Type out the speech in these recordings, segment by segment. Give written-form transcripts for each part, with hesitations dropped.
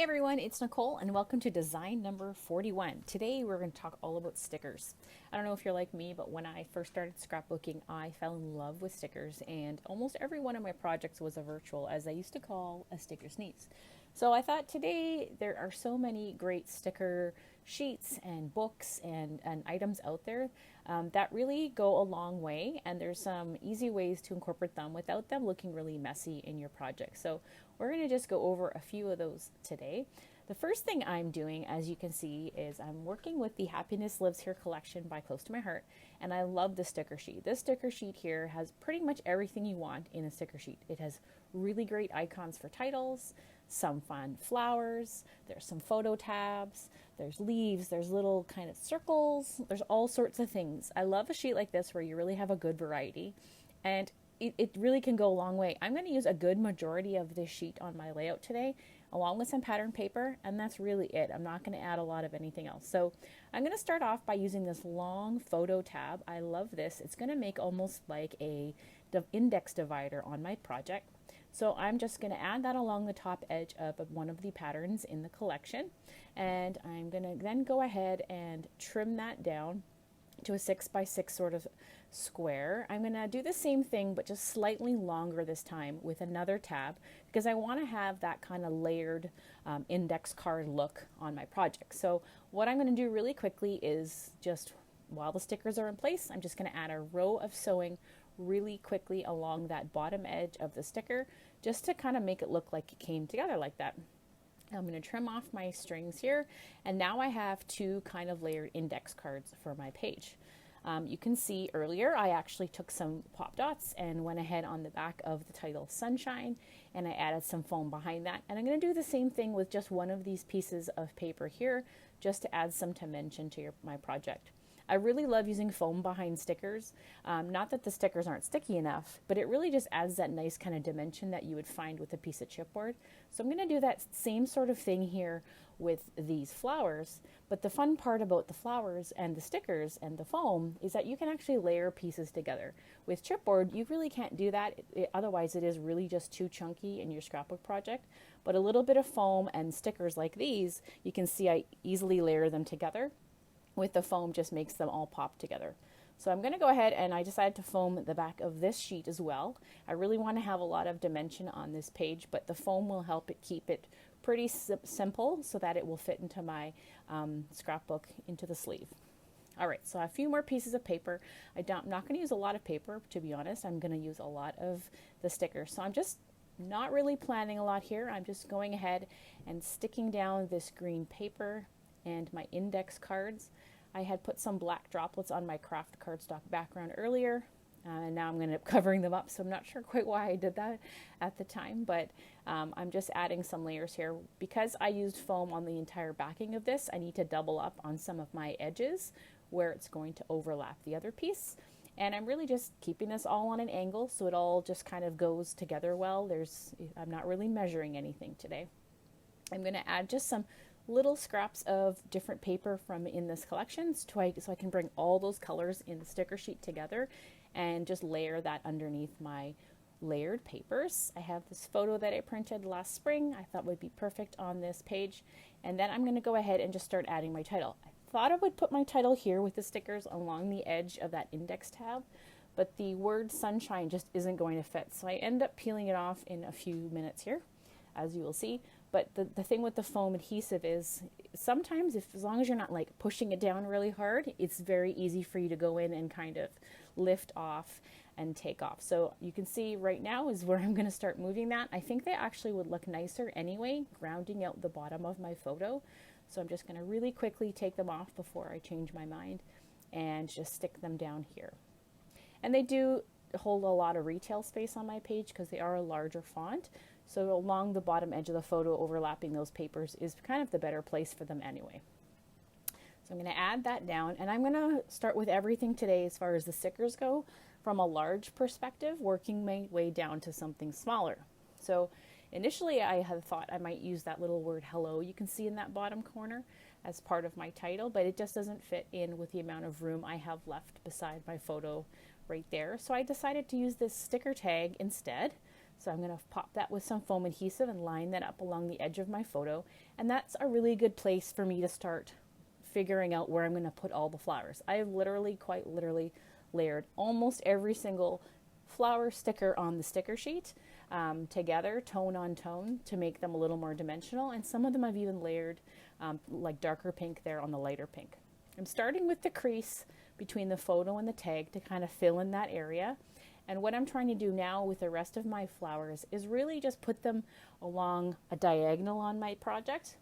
Everyone, it's Nicole and welcome to design number 41. Today we're going to talk all about stickers. I don't know if you're like me, but when I first started scrapbooking, I fell in love with stickers, and almost every one of my projects was a virtual, as I used to call a sticker sneeze. So I thought today there are so many great sticker sheets and books and items out there that really go a long way, and there's some easy ways to incorporate them without them looking really messy in your project. So we're going to just go over a few of those today. The first thing I'm doing, as you can see, is I'm working with the Happiness Lives Here collection by Close to My Heart, and I love the sticker sheet. This sticker sheet here has pretty much everything you want in a sticker sheet. It has really great icons for titles, some fun flowers, there's some photo tabs, there's leaves, there's little kind of circles, there's all sorts of things. I love a sheet like this where you really have a good variety, and it really can go a long way. I'm going to use a good majority of this sheet on my layout today, along with some pattern paper, and that's really it. I'm not going to add a lot of anything else. So I'm going to start off by using this long photo tab. I love this. It's going to make almost like a index divider on my project. So I'm just going to add that along the top edge of one of the patterns in the collection, and I'm going to then go ahead and trim that down to a 6x6 sort of square. I'm going to do the same thing but just slightly longer this time with another tab, because I want to have that kind of layered index card look on my project. So what I'm going to do really quickly is, just while the stickers are in place, I'm just going to add a row of sewing really quickly along that bottom edge of the sticker, just to kind of make it look like it came together like that. I'm going to trim off my strings here, and now I have two kind of layered index cards for my page. You can see earlier I actually took some pop dots and went ahead on the back of the title Sunshine, and I added some foam behind that, and I'm going to do the same thing with just one of these pieces of paper here, just to add some dimension to my project. I really love using foam behind stickers. Not that the stickers aren't sticky enough, but it really just adds that nice kind of dimension that you would find with a piece of chipboard. So I'm going to do that same sort of thing here with these flowers. But the fun part about the flowers and the stickers and the foam is that you can actually layer pieces together. With chipboard, you really can't do that. Otherwise, it is really just too chunky in your scrapbook project. But a little bit of foam and stickers like these, you can see I easily layer them together. With the foam, just makes them all pop together. So I'm going to go ahead, and I decided to foam the back of this sheet as well. I really want to have a lot of dimension on this page, but the foam will help it keep it pretty simple so that it will fit into my scrapbook into the sleeve. All right, so a few more pieces of paper. I'm not going to use a lot of paper, to be honest. I'm going to use a lot of the stickers. So I'm just not really planning a lot here. I'm just going ahead and sticking down this green paper and my index cards. I had put some black droplets on my craft cardstock background earlier, and now I'm going to end up covering them up, so I'm not sure quite why I did that at the time, but I'm just adding some layers here. Because I used foam on the entire backing of this, I need to double up on some of my edges where it's going to overlap the other piece. And I'm really just keeping this all on an angle so it all just kind of goes together well. I'm not really measuring anything today. I'm going to add just some little scraps of different paper from in this collection so I can bring all those colors in the sticker sheet together and just layer that underneath my layered papers. I have this photo that I printed last spring I thought would be perfect on this page, and then I'm going to go ahead and just start adding my title. I thought I would put my title here with the stickers along the edge of that index tab, but the word sunshine just isn't going to fit, so I end up peeling it off in a few minutes here, as you will see. But the thing with the foam adhesive is sometimes, as long as you're not like pushing it down really hard, it's very easy for you to go in and kind of lift off and take off. So you can see right now is where I'm going to start moving that. I think they actually would look nicer anyway, grounding out the bottom of my photo. So I'm just going to really quickly take them off before I change my mind and just stick them down here. And they do hold a lot of retail space on my page because they are a larger font. So along the bottom edge of the photo, overlapping those papers is kind of the better place for them anyway. So I'm going to add that down, and I'm going to start with everything today as far as the stickers go from a large perspective, working my way down to something smaller. So initially I had thought I might use that little word hello you can see in that bottom corner as part of my title, but it just doesn't fit in with the amount of room I have left beside my photo right there. So I decided to use this sticker tag instead. So I'm going to pop that with some foam adhesive and line that up along the edge of my photo. And that's a really good place for me to start figuring out where I'm going to put all the flowers. I have literally, quite literally, layered almost every single flower sticker on the sticker sheet together, tone on tone, to make them a little more dimensional. And some of them I've even layered like darker pink there on the lighter pink. I'm starting with the crease between the photo and the tag to kind of fill in that area. And what I'm trying to do now with the rest of my flowers is really just put them along a diagonal on my project.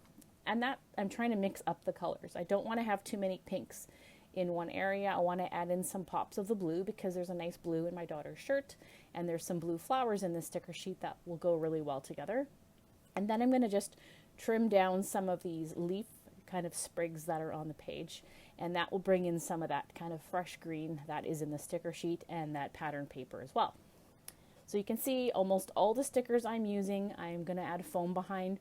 And that I'm trying to mix up the colors. I don't want to have too many pinks in one area. I want to add in some pops of the blue because there's a nice blue in my daughter's shirt, and there's some blue flowers in the sticker sheet that will go really well together. And then I'm going to just trim down some of these leaf kind of sprigs that are on the page, and that will bring in some of that kind of fresh green that is in the sticker sheet and that pattern paper as well. So you can see almost all the stickers I'm using, I'm going to add foam behind.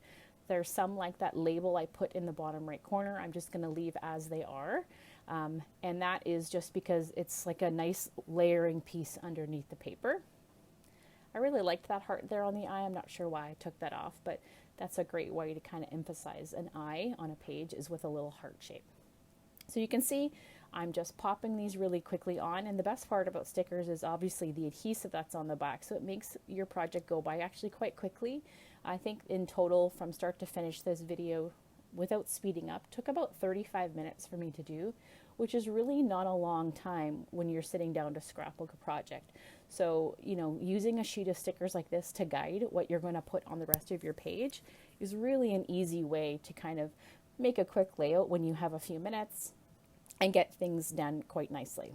There's some like that label I put in the bottom right corner, I'm just going to leave as they are. And that is just because it's like a nice layering piece underneath the paper. I really liked that heart there on the eye. I'm not sure why I took that off, but that's a great way to kind of emphasize an eye on a page, is with a little heart shape. So you can see I'm just popping these really quickly on, and the best part about stickers is obviously the adhesive that's on the back, so it makes your project go by actually quite quickly. I think in total, from start to finish, this video without speeding up took about 35 minutes for me to do, which is really not a long time when you're sitting down to scrapbook a project. So, you know, using a sheet of stickers like this to guide what you're going to put on the rest of your page is really an easy way to kind of make a quick layout when you have a few minutes and get things done quite nicely.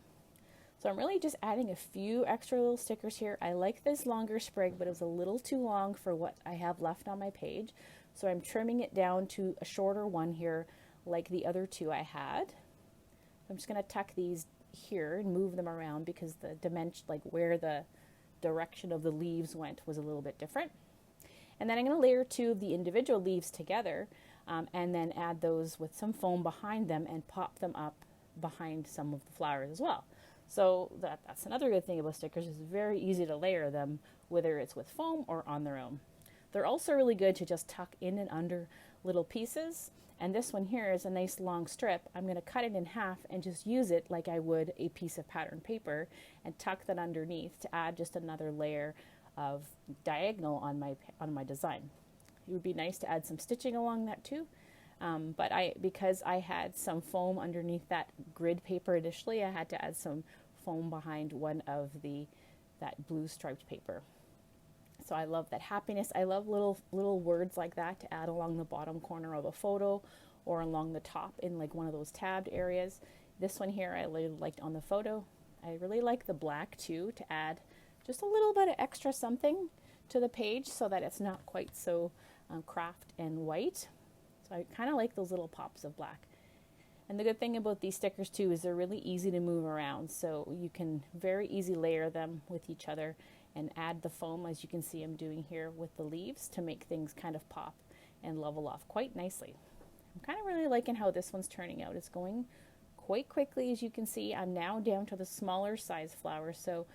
So I'm really just adding a few extra little stickers here. I like this longer sprig, but it was a little too long for what I have left on my page. So I'm trimming it down to a shorter one here, like the other two I had. I'm just going to tuck these here and move them around because the dimension, like where the direction of the leaves went, was a little bit different. And then I'm going to layer two of the individual leaves together and then add those with some foam behind them and pop them up behind some of the flowers as well. So that's another good thing about stickers, is very easy to layer them, whether it's with foam or on their own. They're also really good to just tuck in and under little pieces. And this one here is a nice long strip. I'm going to cut it in half and just use it like I would a piece of pattern paper and tuck that underneath to add just another layer of diagonal on my design. It would be nice to add some stitching along that too. But because I had some foam underneath that grid paper initially, I had to add some foam behind one of that blue striped paper. So I love that happiness. I love little words like that to add along the bottom corner of a photo or along the top in like one of those tabbed areas. This one here I really liked on the photo. I really like the black too, to add just a little bit of extra something to the page so that it's not quite so craft and white. So I kind of like those little pops of black. And the good thing about these stickers too is they're really easy to move around, so you can very easily layer them with each other and add the foam, as you can see I'm doing here with the leaves, to make things kind of pop and level off quite nicely. I'm kind of really liking how this one's turning out. It's going quite quickly, as you can see. I'm now down to the smaller size flowers, so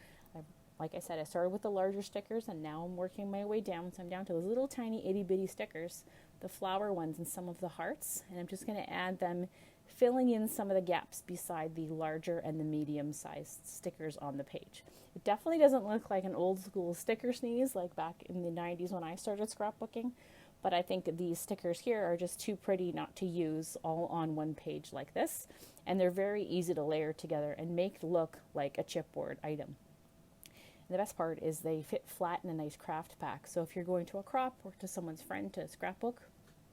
like I said, I started with the larger stickers and now I'm working my way down, so I'm down to those little tiny itty bitty stickers, the flower ones and some of the hearts, and I'm just going to add them, filling in some of the gaps beside the larger and the medium sized stickers on the page. It definitely doesn't look like an old school sticker sneeze like back in the 90s when I started scrapbooking, but I think these stickers here are just too pretty not to use all on one page like this, and they're very easy to layer together and make look like a chipboard item. And the best part is they fit flat in a nice craft pack, so if you're going to a crop or to someone's friend to scrapbook,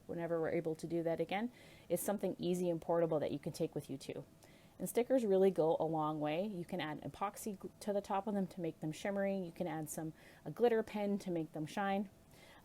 whenever we're able to do that again, it's something easy and portable that you can take with you too. And stickers really go a long way. You can add epoxy to the top of them to make them shimmery. You can add a glitter pen to make them shine.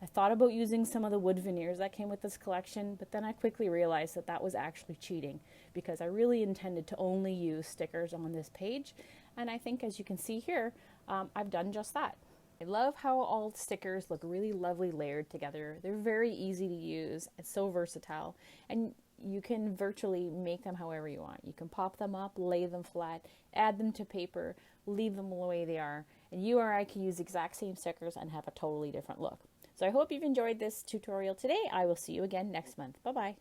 I thought about using some of the wood veneers that came with this collection, but then I quickly realized that that was actually cheating because I really intended to only use stickers on this page. And I think, as you can see here, I've done just that. I love how all stickers look really lovely layered together. They're very easy to use. It's so versatile. And you can virtually make them however you want. You can pop them up, lay them flat, add them to paper, leave them the way they are, and you or I can use the exact same stickers and have a totally different look. So I hope you've enjoyed this tutorial today. I will see you again next month. Bye-bye.